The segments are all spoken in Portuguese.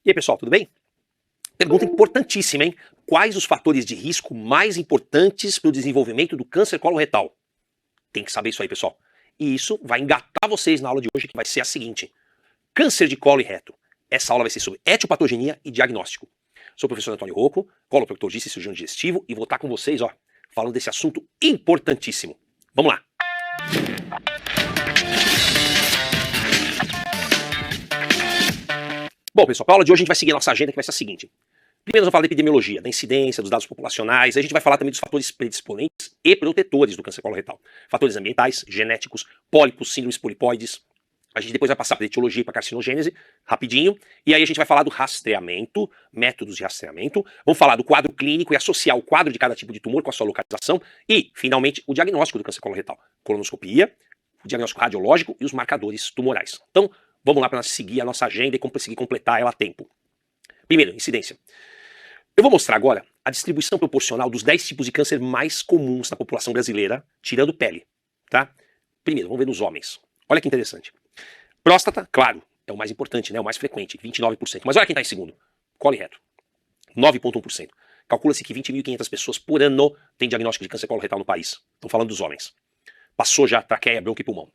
E aí, pessoal, tudo bem? Pergunta importantíssima, hein? Quais os fatores de risco mais importantes para o desenvolvimento do câncer coloretal? Tem que saber isso aí, pessoal. E isso vai engatar vocês na aula de hoje, que vai ser a seguinte. Câncer de colo e reto. Essa aula vai ser sobre etiopatogenia e diagnóstico. Sou o professor Antônio Rocco, coloproctologista e cirurgião digestivo, e vou estar com vocês, falando desse assunto importantíssimo. Vamos lá! Bom, pessoal, para a aula de hoje a gente vai seguir a nossa agenda, que vai ser a seguinte. Primeiro nós vamos falar da epidemiologia, da incidência, dos dados populacionais. A gente vai falar também dos fatores predisponentes e protetores do câncer coloretal. Fatores ambientais, genéticos, pólipos, síndromes polipoides. A gente depois vai passar para etiologia e para carcinogênese, rapidinho. E aí a gente vai falar do rastreamento, métodos de rastreamento. Vamos falar do quadro clínico e associar o quadro de cada tipo de tumor com a sua localização. E, finalmente, o diagnóstico do câncer coloretal. Colonoscopia, o diagnóstico radiológico e os marcadores tumorais. Então, vamos lá para nós seguir a nossa agenda e conseguir completar ela a tempo. Primeiro, incidência. Eu vou mostrar agora a distribuição proporcional dos 10 tipos de câncer mais comuns na população brasileira, tirando pele, tá? Primeiro, vamos ver nos homens. Olha que interessante. Próstata, claro, é o mais importante, né? O mais frequente, 29%. Mas olha quem está em segundo. Colo e reto, 9,1%. Calcula-se que 20.500 pessoas por ano têm diagnóstico de câncer coloretal no país. Estão falando dos homens. Passou já traqueia, bronco e pulmão.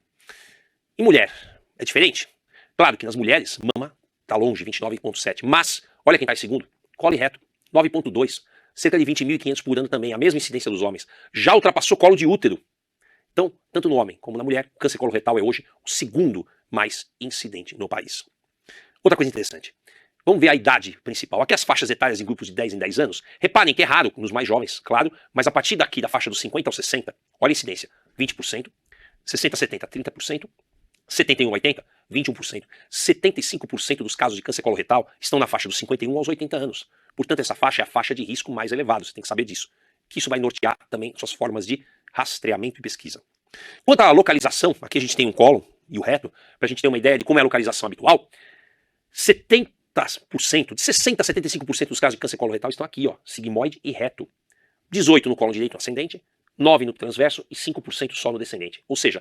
Em mulher, é diferente? Claro que nas mulheres, mama está longe, 29,7%. Mas, olha quem está em segundo. Colo e reto, 9,2%. Cerca de 20.500 por ano também, a mesma incidência dos homens. Já ultrapassou colo de útero. Então, tanto no homem como na mulher, o câncer coloretal é hoje o segundo mais incidente no país. Outra coisa interessante. Vamos ver a idade principal. Aqui as faixas etárias em grupos de 10 em 10 anos. Reparem que é raro nos mais jovens, claro, mas a partir daqui da faixa dos 50 aos 60, olha a incidência, 20%, 60 a 70, 30%, 71 a 80, 21%. 75% dos casos de câncer coloretal estão na faixa dos 51 aos 80 anos. Portanto, essa faixa é a faixa de risco mais elevada, você tem que saber disso. Que isso vai nortear também suas formas de rastreamento e pesquisa. Quanto à localização, aqui a gente tem um colo e o reto, para a gente ter uma ideia de como é a localização habitual, 70%, de 60% a 75% dos casos de câncer coloretal estão aqui, sigmoide e reto. 18% no colo direito ascendente, 9% no transverso e 5% só no descendente. Ou seja,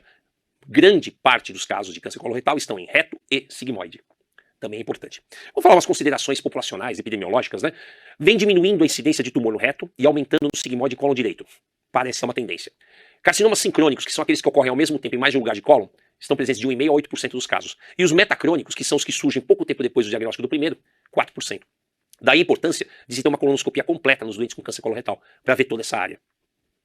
grande parte dos casos de câncer coloretal estão em reto e sigmoide. Também é importante. Vamos falar umas considerações populacionais, epidemiológicas, né? Vem diminuindo a incidência de tumor no reto e aumentando no sigmoide e colo direito. Parece ser uma tendência. Carcinomas sincrônicos, que são aqueles que ocorrem ao mesmo tempo em mais de um lugar de cólon, estão presentes de 1,5% a 8% dos casos. E os metacrônicos, que são os que surgem pouco tempo depois do diagnóstico do primeiro, 4%. Daí a importância de se ter uma colonoscopia completa nos doentes com câncer coloretal, para ver toda essa área.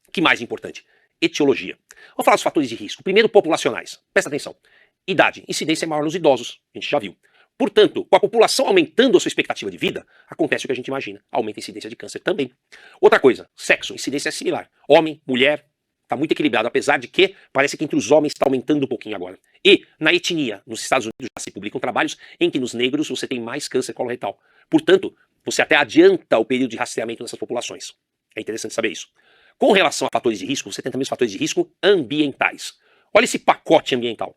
O que mais é importante? Etiologia. Vamos falar dos fatores de risco. Primeiro, populacionais. Presta atenção. Idade. Incidência é maior nos idosos. A gente já viu. Portanto, com a população aumentando a sua expectativa de vida, acontece o que a gente imagina. Aumenta a incidência de câncer também. Outra coisa. Sexo. Incidência é similar. Homem, mulher, está muito equilibrado, apesar de que parece que entre os homens está aumentando um pouquinho agora. E, na etnia, nos Estados Unidos já se publicam trabalhos em que nos negros você tem mais câncer coloretal. Portanto, você até adianta o período de rastreamento nessas populações. É interessante saber isso. Com relação a fatores de risco, você tem também os fatores de risco ambientais. Olha esse pacote ambiental.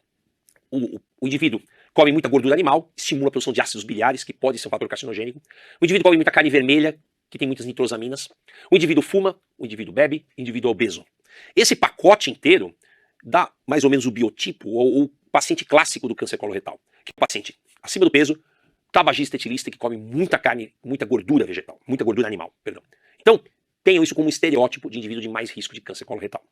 O indivíduo come muita gordura animal, estimula a produção de ácidos biliares, que pode ser um fator carcinogênico. O indivíduo come muita carne vermelha, que tem muitas nitrosaminas. O indivíduo fuma, o indivíduo bebe, o indivíduo é obeso. Esse pacote inteiro dá mais ou menos o biotipo, ou o paciente clássico do câncer coloretal. Que é o paciente acima do peso, tabagista etilista, que come muita carne, muita gordura vegetal, muita gordura animal, perdão. Então, tenham isso como um estereótipo de indivíduo de mais risco de câncer coloretal.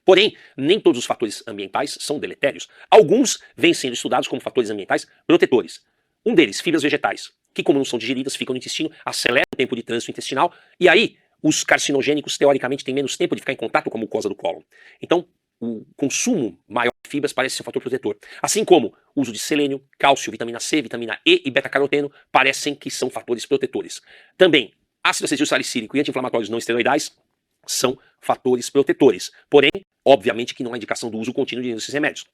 Porém, nem todos os fatores ambientais são deletérios. Alguns vêm sendo estudados como fatores ambientais protetores. Um deles, fibras vegetais, que como não são digeridas, ficam no intestino, aceleram o tempo de trânsito intestinal, e aí os carcinogênicos, teoricamente, têm menos tempo de ficar em contato com a mucosa do cólon. Então, o consumo maior de fibras parece ser um fator protetor. Assim como o uso de selênio, cálcio, vitamina C, vitamina E e beta-caroteno parecem que são fatores protetores. Também, ácido acetil salicílico e anti-inflamatórios não esteroidais são fatores protetores. Porém, obviamente que não há indicação do uso contínuo desses remédios.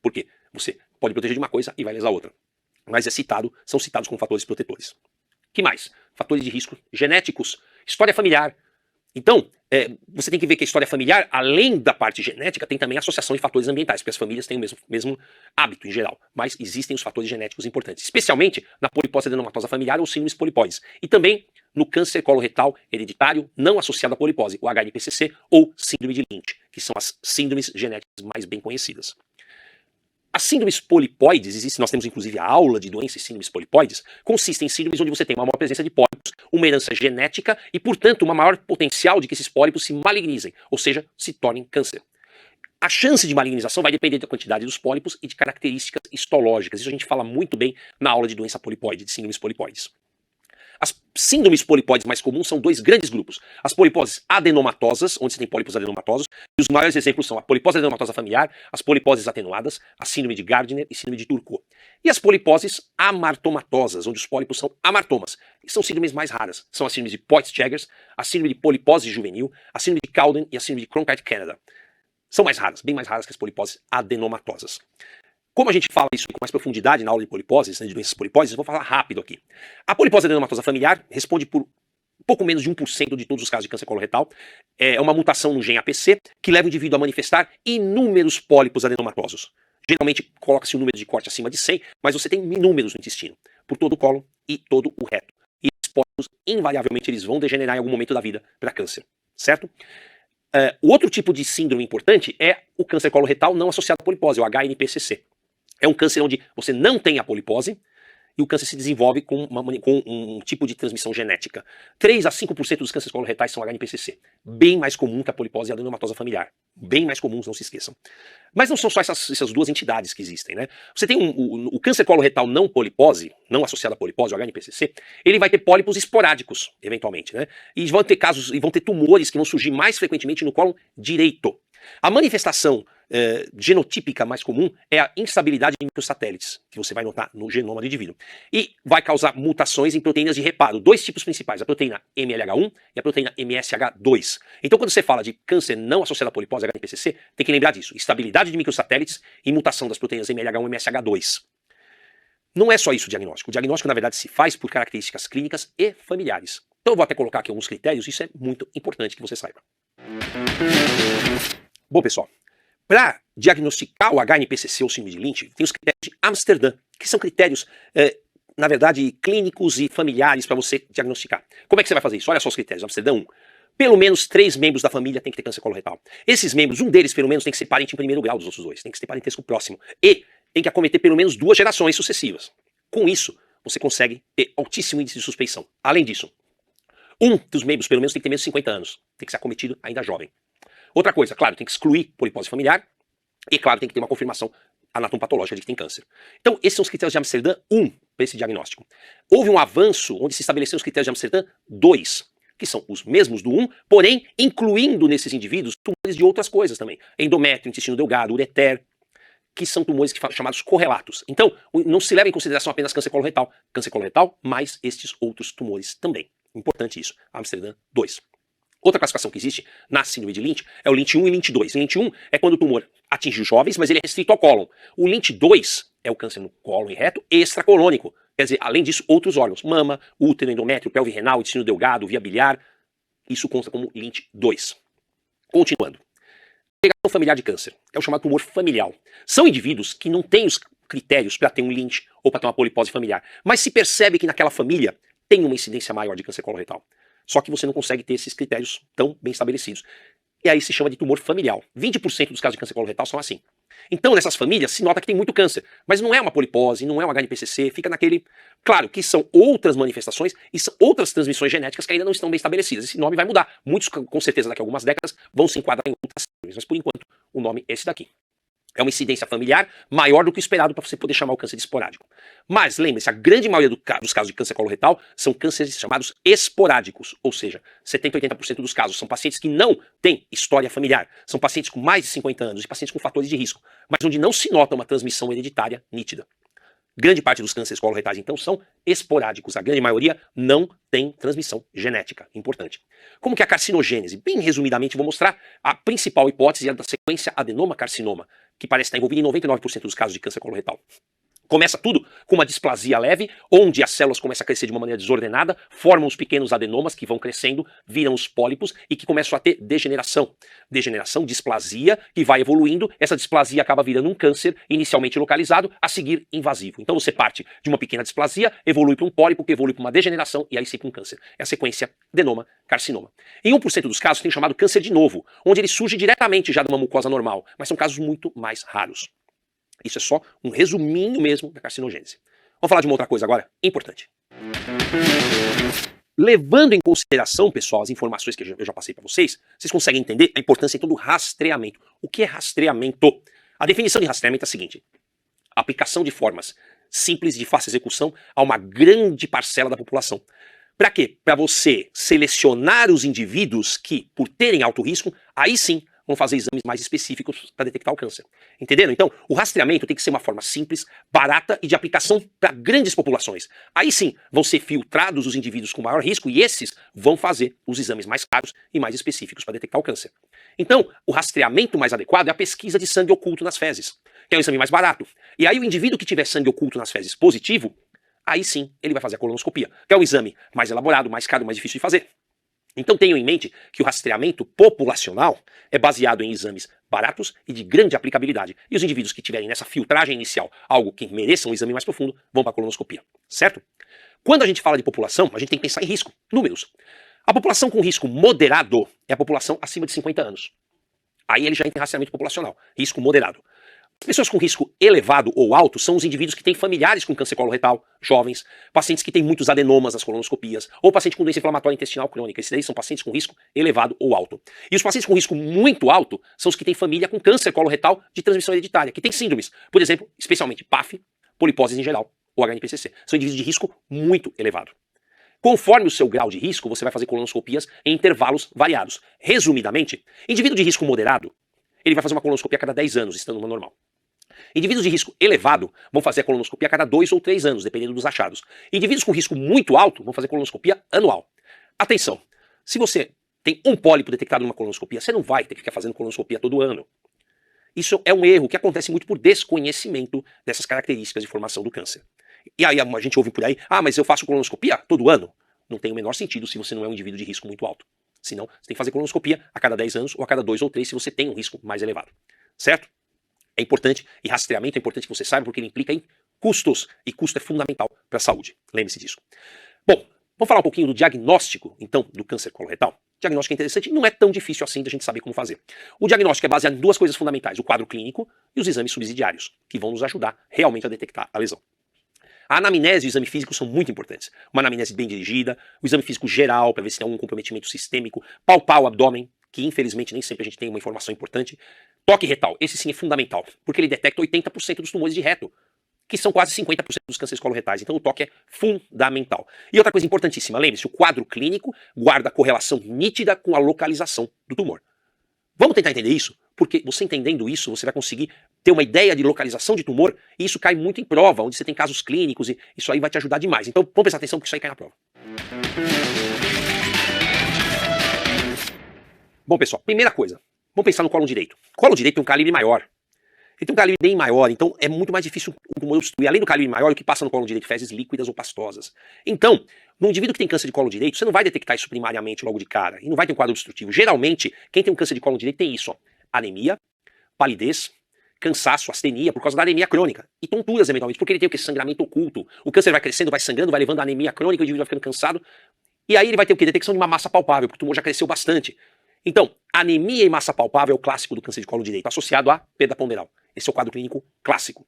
Por quê? Você pode proteger de uma coisa e vai lesar outra. Mas são citados como fatores protetores. Que mais? Fatores de risco genéticos, história familiar. Então, você tem que ver que a história familiar, além da parte genética, tem também associação de fatores ambientais, porque as famílias têm o mesmo hábito em geral. Mas existem os fatores genéticos importantes, especialmente na polipose adenomatosa familiar ou síndromes polipoides. E também no câncer coloretal hereditário não associado à polipose, o HNPCC ou síndrome de Lynch, que são as síndromes genéticas mais bem conhecidas. As síndromes polipoides, nós temos inclusive a aula de doenças e síndromes polipoides, consistem em síndromes onde você tem uma maior presença de pólipos, uma herança genética e, portanto, uma maior potencial de que esses pólipos se malignizem, ou seja, se tornem câncer. A chance de malignização vai depender da quantidade dos pólipos e de características histológicas. Isso a gente fala muito bem na aula de doença polipoide, de síndromes polipoides. As síndromes polipoides mais comuns são dois grandes grupos. As poliposes adenomatosas, onde você tem pólipos adenomatosos, e os maiores exemplos são a polipose adenomatosa familiar, as poliposes atenuadas, a síndrome de Gardner e síndrome de Turcot. E as poliposes amartomatosas, onde os pólipos são amartomas, e são síndromes mais raras. São as síndromes de Poitts-Jaggers, a síndrome de polipose juvenil, a síndrome de Cowden e a síndrome de Cronkite-Canada. São mais raras, bem mais raras que as poliposes adenomatosas. Como a gente fala isso com mais profundidade na aula de poliposes, né, de doenças poliposes, eu vou falar rápido aqui. A polipose adenomatosa familiar responde por pouco menos de 1% de todos os casos de câncer coloretal. É uma mutação no gene APC que leva o indivíduo a manifestar inúmeros pólipos adenomatosos. Geralmente coloca-se um número de corte acima de 100, mas você tem inúmeros no intestino, por todo o cólon e todo o reto. E esses pólipos, invariavelmente, eles vão degenerar em algum momento da vida para câncer, certo? O outro tipo de síndrome importante é o câncer coloretal não associado à polipose, o HNPCC. É um câncer onde você não tem a polipose e o câncer se desenvolve com um tipo de transmissão genética. 3 a 5% dos cânceres coloretais são HNPCC. Bem mais comum que a polipose e a adenomatosa familiar. Bem mais comuns, não se esqueçam. Mas não são só essas duas entidades que existem, né? Você tem o câncer coloretal não polipose, não associado à polipose, o HNPCC, ele vai ter pólipos esporádicos, eventualmente, né? E vão ter casos, e vão ter tumores que vão surgir mais frequentemente no cólon direito. A manifestação genotípica mais comum é a instabilidade de microsatélites, que você vai notar no genoma do indivíduo. E vai causar mutações em proteínas de reparo. Dois tipos principais, a proteína MLH1 e a proteína MSH2. Então, quando você fala de câncer não associado à polipose HNPCC, tem que lembrar disso. Instabilidade de microsatélites e mutação das proteínas MLH1 e MSH2. Não é só isso o diagnóstico. O diagnóstico, na verdade, se faz por características clínicas e familiares. Então, eu vou até colocar aqui alguns critérios, isso é muito importante que você saiba. Bom, pessoal, para diagnosticar o HNPCC ou síndrome de Lynch, tem os critérios de Amsterdã, que são critérios, na verdade, clínicos e familiares para você diagnosticar. Como é que você vai fazer isso? Olha só os critérios. Amsterdã 1. Pelo menos 3 membros da família têm que ter câncer coloretal. Esses membros, um deles pelo menos tem que ser parente em primeiro grau dos outros dois, tem que ser parentesco próximo. E tem que acometer pelo menos 2 gerações sucessivas. Com isso, você consegue ter altíssimo índice de suspeição. Além disso, um dos membros pelo menos tem que ter menos de 50 anos. Tem que ser acometido ainda jovem. Outra coisa, claro, tem que excluir polipose familiar e, claro, tem que ter uma confirmação anatomopatológica de que tem câncer. Então, esses são os critérios de Amsterdã 1 para esse diagnóstico. Houve um avanço onde se estabeleceram os critérios de Amsterdã 2, que são os mesmos do 1, porém incluindo nesses indivíduos tumores de outras coisas também. Endométrio, intestino delgado, ureter, que são tumores chamados correlatos. Então, não se leva em consideração apenas câncer coloretal, mas estes outros tumores também. Importante isso, Amsterdã 2. Outra classificação que existe na síndrome de Lynch é o Lynch 1 e Lynch 2. O Lynch 1 é quando o tumor atinge os jovens, mas ele é restrito ao cólon. O Lynch 2 é o câncer no cólon e reto extracolônico. Quer dizer, além disso, outros órgãos. Mama, útero, endométrio, pelve renal, intestino delgado, via biliar. Isso consta como Lynch 2. Continuando. Pegação familiar de câncer. É o chamado tumor familiar. São indivíduos que não têm os critérios para ter um Lynch ou para ter uma polipose familiar. Mas se percebe que naquela família tem uma incidência maior de câncer coloretal. Só que você não consegue ter esses critérios tão bem estabelecidos. E aí se chama de tumor familiar. 20% dos casos de câncer coloretal são assim. Então, nessas famílias, se nota que tem muito câncer. Mas não é uma polipose, não é um HNPCC, fica naquele... Claro que são outras manifestações e são outras transmissões genéticas que ainda não estão bem estabelecidas. Esse nome vai mudar. Muitos, com certeza, daqui a algumas décadas, vão se enquadrar em outras síndromes. Mas, por enquanto, o nome é esse daqui. É uma incidência familiar maior do que o esperado para você poder chamar o câncer de esporádico. Mas lembre-se, a grande maioria dos casos de câncer coloretal são cânceres chamados esporádicos, ou seja, 70 a 80% dos casos são pacientes que não têm história familiar, são pacientes com mais de 50 anos e pacientes com fatores de risco, mas onde não se nota uma transmissão hereditária nítida. Grande parte dos cânceres coloretais, então, são esporádicos. A grande maioria não tem transmissão genética. Importante. Como que é a carcinogênese? Bem resumidamente, vou mostrar a principal hipótese da sequência adenoma-carcinoma, que parece estar envolvida em 99% dos casos de câncer coloretal. Começa tudo com uma displasia leve, onde as células começam a crescer de uma maneira desordenada, formam os pequenos adenomas que vão crescendo, viram os pólipos e que começam a ter degeneração. Degeneração, displasia, que vai evoluindo, essa displasia acaba virando um câncer inicialmente localizado, a seguir invasivo. Então você parte de uma pequena displasia, evolui para um pólipo, que evolui para uma degeneração e aí sim para um câncer. É a sequência adenoma-carcinoma. Em 1% dos casos tem o chamado câncer de novo, onde ele surge diretamente já de uma mucosa normal, mas são casos muito mais raros. Isso é só um resuminho mesmo da carcinogênese. Vamos falar de uma outra coisa agora, importante. Levando em consideração, pessoal, as informações que eu já passei para vocês, vocês conseguem entender a importância então do rastreamento. O que é rastreamento? A definição de rastreamento é a seguinte: aplicação de formas simples e de fácil execução a uma grande parcela da população. Para quê? Para você selecionar os indivíduos que, por terem alto risco, aí sim vão fazer exames mais específicos para detectar o câncer. Entenderam? Então, o rastreamento tem que ser uma forma simples, barata e de aplicação para grandes populações. Aí sim vão ser filtrados os indivíduos com maior risco e esses vão fazer os exames mais caros e mais específicos para detectar o câncer. Então, o rastreamento mais adequado é a pesquisa de sangue oculto nas fezes, que é um exame mais barato. E aí o indivíduo que tiver sangue oculto nas fezes positivo, aí sim ele vai fazer a colonoscopia, que é um exame mais elaborado, mais caro, mais difícil de fazer. Então tenham em mente que o rastreamento populacional é baseado em exames baratos e de grande aplicabilidade. E os indivíduos que tiverem nessa filtragem inicial algo que mereça um exame mais profundo, vão para a colonoscopia, certo? Quando a gente fala de população, a gente tem que pensar em risco, números. A população com risco moderado é a população acima de 50 anos. Aí ele já entra em rastreamento populacional, risco moderado. Pessoas com risco elevado ou alto são os indivíduos que têm familiares com câncer coloretal, jovens, pacientes que têm muitos adenomas nas colonoscopias, ou paciente com doença inflamatória intestinal crônica. Esses daí são pacientes com risco elevado ou alto. E os pacientes com risco muito alto são os que têm família com câncer coloretal de transmissão hereditária, que tem síndromes, por exemplo, especialmente PAF, poliposes em geral, ou HNPCC. São indivíduos de risco muito elevado. Conforme o seu grau de risco, você vai fazer colonoscopias em intervalos variados. Resumidamente, indivíduo de risco moderado, ele vai fazer uma colonoscopia a cada 10 anos, estando no normal. Indivíduos de risco elevado vão fazer a colonoscopia a cada 2 ou 3 anos, dependendo dos achados. Indivíduos com risco muito alto vão fazer colonoscopia anual. Atenção, se você tem um pólipo detectado numa colonoscopia, você não vai ter que ficar fazendo colonoscopia todo ano. Isso é um erro que acontece muito por desconhecimento dessas características de formação do câncer. E aí a gente ouve por aí, mas eu faço colonoscopia todo ano. Não tem o menor sentido se você não é um indivíduo de risco muito alto. Senão, você tem que fazer colonoscopia a cada 10 anos ou a cada 2 ou 3 se você tem um risco mais elevado. Certo? É importante, e rastreamento é importante que você saiba porque ele implica em custos, e custo é fundamental para a saúde. Lembre-se disso. Bom, vamos falar um pouquinho do diagnóstico, então, do câncer coloretal. O diagnóstico é interessante e não é tão difícil assim da gente saber como fazer. O diagnóstico é baseado em duas coisas fundamentais, o quadro clínico e os exames subsidiários, que vão nos ajudar realmente a detectar a lesão. A anamnese e o exame físico são muito importantes. Uma anamnese bem dirigida, o exame físico geral, para ver se tem algum comprometimento sistêmico, palpar o abdômen, que infelizmente nem sempre a gente tem uma informação importante. Toque retal, esse sim é fundamental, porque ele detecta 80% dos tumores de reto, que são quase 50% dos cânceres coloretais. Então o toque é fundamental. E outra coisa importantíssima, lembre-se, o quadro clínico guarda correlação nítida com a localização do tumor. Vamos tentar entender isso? Porque você entendendo isso, você vai conseguir ter uma ideia de localização de tumor, e isso cai muito em prova, onde você tem casos clínicos, e isso aí vai te ajudar demais. Então vamos prestar atenção porque isso aí cai na prova. Bom, pessoal, primeira coisa, vamos pensar no colo direito. O colo direito tem um calibre maior. Ele tem um calibre bem maior, então é muito mais difícil o tumor obstruir. Além do calibre maior, o que passa no colo direito? Fezes líquidas ou pastosas. Então, no indivíduo que tem câncer de colo direito, você não vai detectar isso primariamente logo de cara, e não vai ter um quadro obstrutivo. Geralmente, quem tem um câncer de colo direito tem isso, ó, anemia, palidez, cansaço, astenia, por causa da anemia crônica, e tonturas eventualmente, porque ele tem o que? Sangramento oculto. O câncer vai crescendo, vai sangrando, vai levando a anemia crônica, o indivíduo vai ficando cansado, e aí ele vai ter o que? Detecção de uma massa palpável, porque o tumor já cresceu bastante. Então, anemia e massa palpável é o clássico do câncer de colo direito, associado à perda ponderal. Esse é o quadro clínico clássico.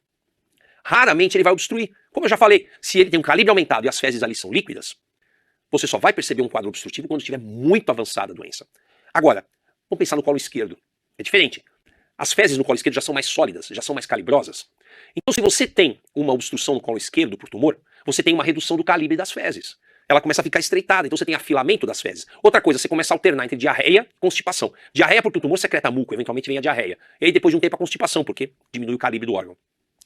Raramente ele vai obstruir. Como eu já falei, se ele tem um calibre aumentado e as fezes ali são líquidas, você só vai perceber um quadro obstrutivo quando estiver muito avançada a doença. Agora, vamos pensar no colo esquerdo. É diferente. As fezes no colo esquerdo já são mais sólidas, já são mais calibrosas. Então, se você tem uma obstrução no colo esquerdo por tumor, você tem uma redução do calibre das fezes. Ela começa a ficar estreitada, então você tem afilamento das fezes. Outra coisa, você começa a alternar entre diarreia e constipação. Diarreia porque o tumor secreta muco, eventualmente vem a diarreia. E aí depois de um tempo a constipação, porque diminui o calibre do órgão.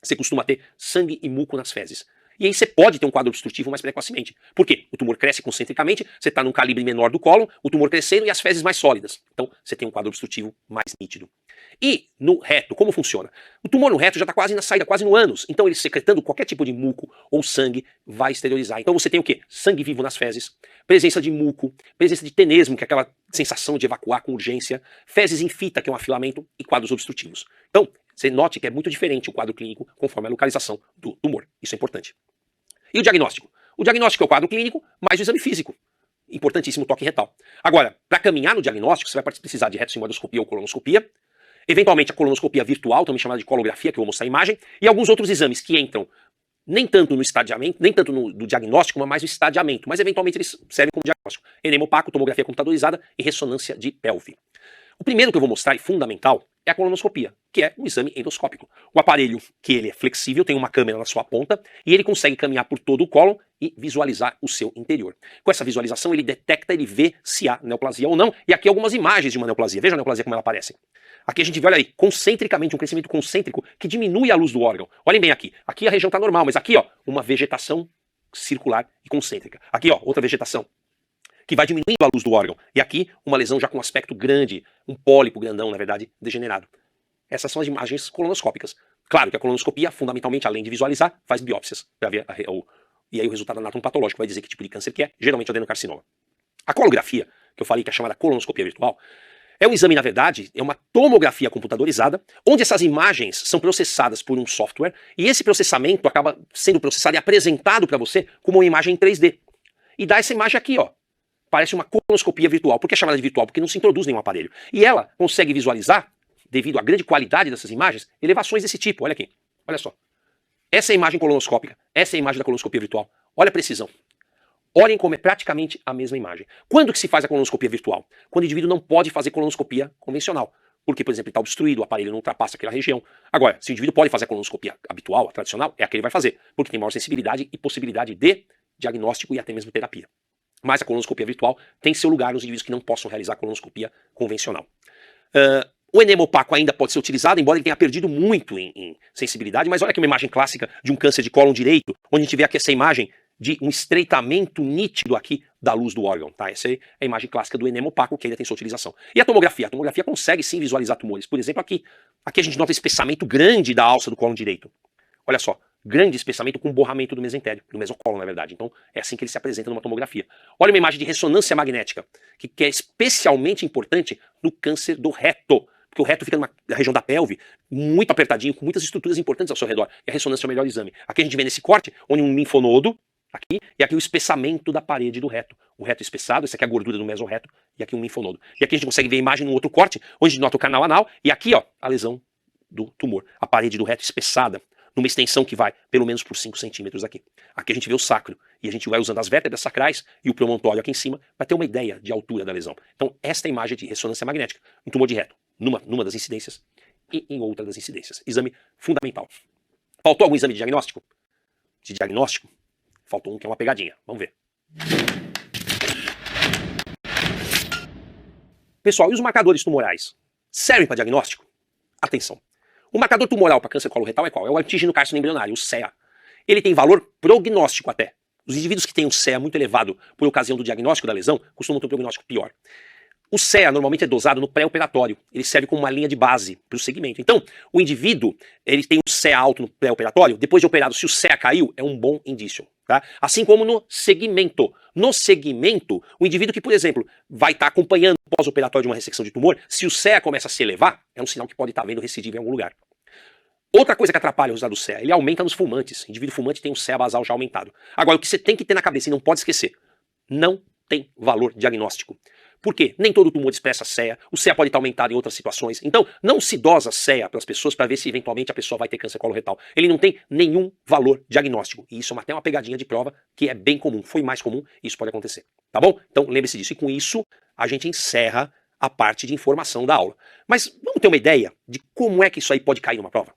Você costuma ter sangue e muco nas fezes. E aí você pode ter um quadro obstrutivo mais precocemente. Por quê? O tumor cresce concentricamente, você está num calibre menor do cólon, o tumor crescendo e as fezes mais sólidas. Então você tem um quadro obstrutivo mais nítido. E no reto, como funciona? O tumor no reto já está quase na saída, quase no ânus. Então ele secretando qualquer tipo de muco ou sangue vai exteriorizar. Então você tem o quê? Sangue vivo nas fezes, presença de muco, presença de tenesmo, que é aquela sensação de evacuar com urgência, fezes em fita, que é um afilamento, e quadros obstrutivos. Então, você note que é muito diferente o quadro clínico conforme a localização do tumor. Isso é importante. E o diagnóstico? O diagnóstico é o quadro clínico mais o exame físico. Importantíssimo o toque retal. Agora, para caminhar no diagnóstico, você vai precisar de retossigmoidoscopia ou colonoscopia. Eventualmente a colonoscopia virtual, também chamada de colografia, que eu vou mostrar a imagem, e alguns outros exames que entram nem tanto no estadiamento, nem tanto no diagnóstico, mas mais no estadiamento, mas eventualmente eles servem como diagnóstico. Enema opaco, tomografia computadorizada e ressonância de pelve. O primeiro que eu vou mostrar, e fundamental, é a colonoscopia, que é um exame endoscópico. O aparelho, que ele é flexível, tem uma câmera na sua ponta, e ele consegue caminhar por todo o cólon e visualizar o seu interior. Com essa visualização, ele detecta, ele vê se há neoplasia ou não, e aqui algumas imagens de uma neoplasia. Veja a neoplasia como ela aparece. Aqui a gente vê, olha aí, concentricamente, um crescimento concêntrico que diminui a luz do órgão. Olhem bem aqui. Aqui a região está normal, mas aqui, ó, uma vegetação circular e concêntrica. Aqui, ó, outra vegetação que vai diminuindo a luz do órgão. E aqui, uma lesão já com um aspecto grande, um pólipo grandão, na verdade, degenerado. Essas são as imagens colonoscópicas. Claro que a colonoscopia, fundamentalmente, além de visualizar, faz biópsias para ver e aí o resultado anatomopatológico vai dizer que tipo de câncer que é, geralmente adenocarcinoma. A colografia, que eu falei que é chamada colonoscopia virtual, é um exame, na verdade, é uma tomografia computadorizada, onde essas imagens são processadas por um software, e esse processamento acaba sendo processado e apresentado para você como uma imagem em 3D. E dá essa imagem aqui, ó. Parece uma colonoscopia virtual. Por que é chamada de virtual? Porque não se introduz nenhum aparelho. E ela consegue visualizar, devido à grande qualidade dessas imagens, elevações desse tipo. Olha aqui. Olha só. Essa é a imagem colonoscópica. Essa é a imagem da colonoscopia virtual. Olha a precisão. Olhem como é praticamente a mesma imagem. Quando que se faz a colonoscopia virtual? Quando o indivíduo não pode fazer colonoscopia convencional. Porque, por exemplo, ele está obstruído, o aparelho não ultrapassa aquela região. Agora, se o indivíduo pode fazer a colonoscopia habitual, a tradicional, é a que ele vai fazer. Porque tem maior sensibilidade e possibilidade de diagnóstico e até mesmo terapia. Mas a colonoscopia virtual tem seu lugar nos indivíduos que não possam realizar a colonoscopia convencional. O enema opaco ainda pode ser utilizado, embora ele tenha perdido muito em sensibilidade, mas olha aqui uma imagem clássica de um câncer de cólon direito, onde a gente vê aqui essa imagem de um estreitamento nítido aqui da luz do órgão, tá? Essa é a imagem clássica do enema opaco, que ainda tem sua utilização. E a tomografia? A tomografia consegue sim visualizar tumores. Por exemplo, aqui. Aqui a gente nota espessamento grande da alça do cólon direito. Olha só. Grande espessamento com borramento do mesentério, do mesocólon, na verdade. Então, é assim que ele se apresenta numa tomografia. Olha uma imagem de ressonância magnética, que é especialmente importante no câncer do reto, porque o reto fica na região da pelve, muito apertadinho, com muitas estruturas importantes ao seu redor. E a ressonância é o melhor exame. Aqui a gente vê nesse corte, onde um linfonodo, aqui, e aqui o espessamento da parede do reto. O reto espessado, esse aqui é a gordura do mesorreto, e aqui um linfonodo. E aqui a gente consegue ver a imagem num outro corte, onde a gente nota o canal anal, e aqui, ó, a lesão do tumor. A parede do reto espessada, numa extensão que vai pelo menos por 5 centímetros aqui. Aqui a gente vê o sacro, e a gente vai usando as vértebras sacrais e o promontório aqui em cima para ter uma ideia de altura da lesão. Então, esta é a imagem de ressonância magnética, um tumor de reto, numa das incidências e em outra das incidências. Exame fundamental. Faltou algum exame de diagnóstico? De diagnóstico? Faltou um que é uma pegadinha. Vamos ver. Pessoal, e os marcadores tumorais? Servem para diagnóstico? Atenção. O marcador tumoral para câncer coloretal é qual? É o antígeno carcinoembrionário, o CEA. Ele tem valor prognóstico até. Os indivíduos que têm um CEA muito elevado por ocasião do diagnóstico da lesão costumam ter um prognóstico pior. O CEA normalmente é dosado no pré-operatório. Ele serve como uma linha de base para o segmento. Então, o indivíduo ele tem um CEA alto no pré-operatório, depois de operado, se o CEA caiu, é um bom indício. Tá? Assim como no segmento. No segmento, o indivíduo que, por exemplo, vai estar acompanhando o pós-operatório de uma ressecção de tumor, se o CEA começa a se elevar, é um sinal que pode estar havendo recidiva em algum lugar. Outra coisa que atrapalha o resultado do CEA, ele aumenta nos fumantes. O indivíduo fumante tem um CEA basal já aumentado. Agora, o que você tem que ter na cabeça e não pode esquecer, não tem valor diagnóstico. Por quê? Nem todo tumor expressa CEA, o CEA pode estar aumentado em outras situações. Então, não se dosa CEA para as pessoas para ver se eventualmente a pessoa vai ter câncer coloretal. Ele não tem nenhum valor diagnóstico. E isso é até uma pegadinha de prova que é bem comum, foi mais comum, e isso pode acontecer. Tá bom? Então, lembre-se disso. E com isso, a gente encerra a parte de informação da aula. Mas vamos ter uma ideia de como é que isso aí pode cair numa prova?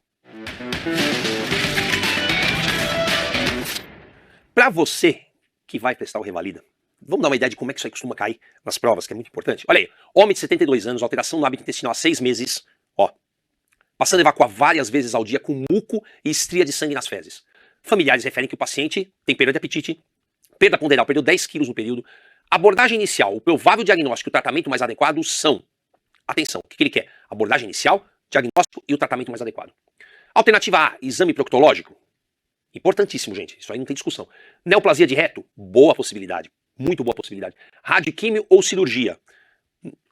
Para você que vai prestar o Revalida, vamos dar uma ideia de como é que isso aí costuma cair nas provas, que é muito importante. Olha aí, homem de 72 anos, alteração no hábito intestinal há 6 meses, ó, passando a evacuar várias vezes ao dia com muco e estria de sangue nas fezes. Familiares referem que o paciente tem perda de apetite, perda ponderal, perdeu 10 quilos no período. Abordagem inicial, o provável diagnóstico e o tratamento mais adequado são, atenção, o que ele quer? Abordagem inicial, diagnóstico e o tratamento mais adequado. Alternativa A, exame proctológico. Importantíssimo, gente, isso aí não tem discussão. Neoplasia de reto, boa possibilidade. Muito boa possibilidade. Radioquímio ou cirurgia?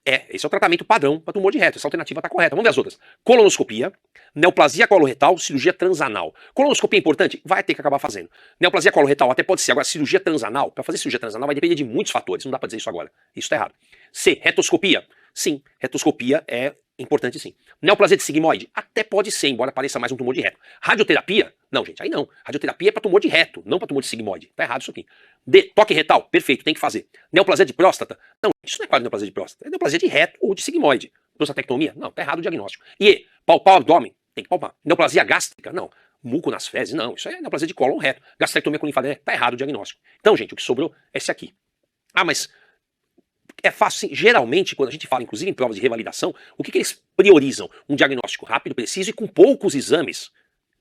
Esse é o tratamento padrão para tumor de reto. Essa alternativa está correta. Vamos ver as outras. Colonoscopia, neoplasia coloretal, cirurgia transanal. Colonoscopia é importante? Vai ter que acabar fazendo. Neoplasia coloretal até pode ser. Agora, cirurgia transanal, para fazer cirurgia transanal vai depender de muitos fatores. Não dá para dizer isso agora. Isso está errado. C, retoscopia. Sim, retoscopia é Importante sim. Neoplasia de sigmoide? Até pode ser, embora pareça mais um tumor de reto. Radioterapia? Não, gente, aí não. Radioterapia é para tumor de reto, não para tumor de sigmoide. Tá errado isso aqui. Toque retal? Perfeito, tem que fazer. Neoplasia de próstata? Não, isso não é quase neoplasia de próstata. É neoplasia de reto ou de sigmoide. Prostatectomia? Não, tá errado o diagnóstico. E palpar o abdômen? Tem que palpar. Neoplasia gástrica? Não. Muco nas fezes? Não, isso é neoplasia de cólon reto. Gastrectomia com linfadenese? Tá errado o diagnóstico. Então, gente, o que sobrou é esse aqui. Ah, mas é fácil, sim. Geralmente, quando a gente fala, inclusive em provas de revalidação, o que eles priorizam? Um diagnóstico rápido, preciso e com poucos exames.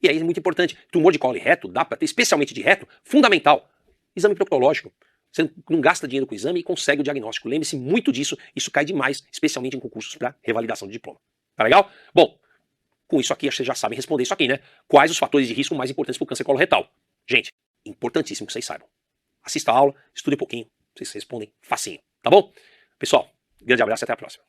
E aí é muito importante. Tumor de colo e reto, dá para ter, especialmente de reto, fundamental. Exame proctológico. Você não gasta dinheiro com o exame e consegue o diagnóstico. Lembre-se muito disso, isso cai demais, especialmente em concursos para revalidação de diploma. Tá legal? Bom, com isso aqui, vocês já sabem responder isso aqui, né? Quais os fatores de risco mais importantes para o câncer coloretal? Gente, importantíssimo que vocês saibam. Assista a aula, estude um pouquinho, vocês respondem facinho, tá bom? Pessoal, grande abraço e até a próxima.